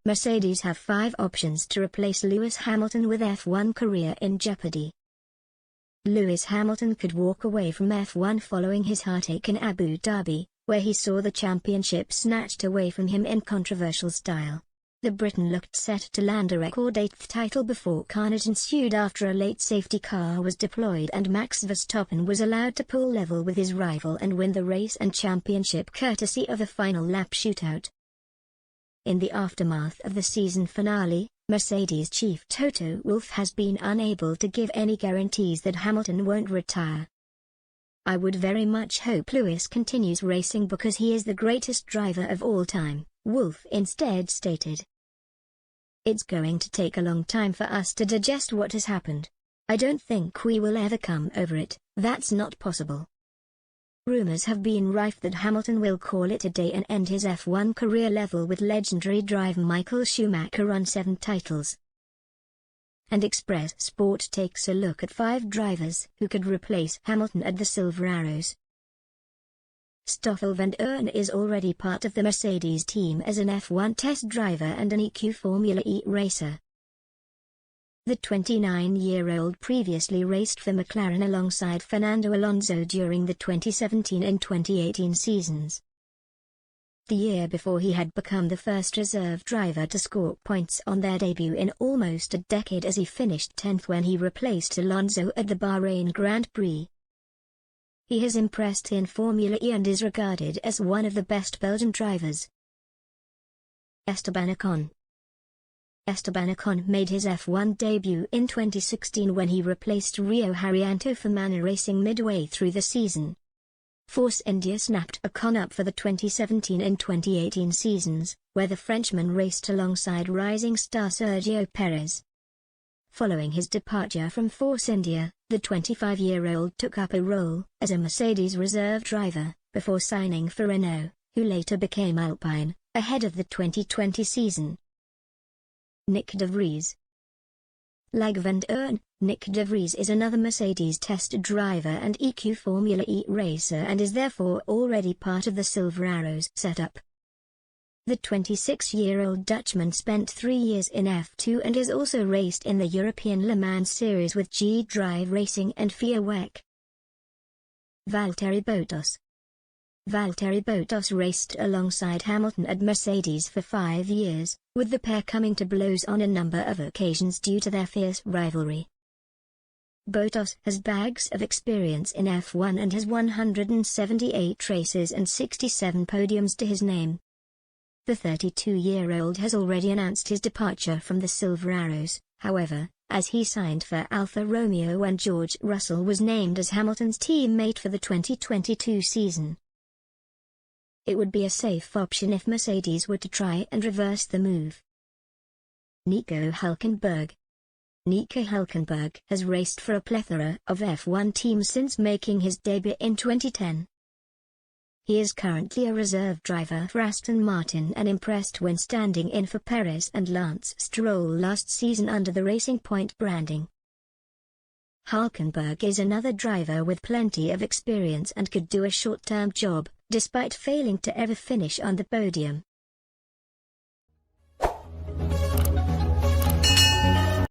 Mercedes have 5 options to replace Lewis Hamilton with F1 career in jeopardy. Lewis Hamilton could walk away from F1 following his heartache in Abu Dhabi, where he saw the championship snatched away from him in controversial style. The Briton looked set to land a record 8th title before carnage ensued after a late safety car was deployed and Max Verstappen was allowed to pull level with his rival and win the race and championship courtesy of a final lap shootout. In the aftermath of the season finale, Mercedes chief Toto Wolff has been unable to give any guarantees that Hamilton won't retire. "I would very much hope Lewis continues racing because he is the greatest driver of all time," Wolff instead stated. "It's going to take a long time for us to digest what has happened. I don't think we will ever come over it, that's not possible." Rumors have been rife that Hamilton will call it a day and end his F1 career level with legendary driver Michael Schumacher on 7 titles. And Express Sport takes a look at 5 drivers who could replace Hamilton at the Silver Arrows. Stoffel Vandoorne is already part of the Mercedes team as an F1 test driver and an EQ Formula E racer. The 29-year-old previously raced for McLaren alongside Fernando Alonso during the 2017 and 2018 seasons. The year before he had become the first reserve driver to score points on their debut in almost a decade as he finished 10th when he replaced Alonso at the Bahrain Grand Prix. He has impressed in Formula E and is regarded as one of the best Belgian drivers. Esteban Ocon made his F1 debut in 2016 when he replaced Rio Haryanto for Manor Racing midway through the season. Force India snapped Ocon up for the 2017 and 2018 seasons, where the Frenchman raced alongside rising star Sergio Perez. Following his departure from Force India, the 25-year-old took up a role as a Mercedes reserve driver, before signing for Renault, who later became Alpine, ahead of the 2020 season. Nick de Vries. Like Vandoorne, Nick de Vries is another Mercedes test driver and EQ Formula E racer and is therefore already part of the Silver Arrows setup. The 26-year-old Dutchman spent 3 years in F2 and has also raced in the European Le Mans Series with G-Drive Racing and FIA WEC. Valtteri Bottas raced alongside Hamilton at Mercedes for 5 years, with the pair coming to blows on a number of occasions due to their fierce rivalry. Bottas has bags of experience in F1 and has 178 races and 67 podiums to his name. The 32-year-old has already announced his departure from the Silver Arrows, however, as he signed for Alfa Romeo when George Russell was named as Hamilton's teammate for the 2022 season. It would be a safe option if Mercedes were to try and reverse the move. Nico Hülkenberg has raced for a plethora of F1 teams since making his debut in 2010. He is currently a reserve driver for Aston Martin and impressed when standing in for Perez and Lance Stroll last season under the Racing Point branding. Hülkenberg is another driver with plenty of experience and could do a short-term job, despite failing to ever finish on the podium.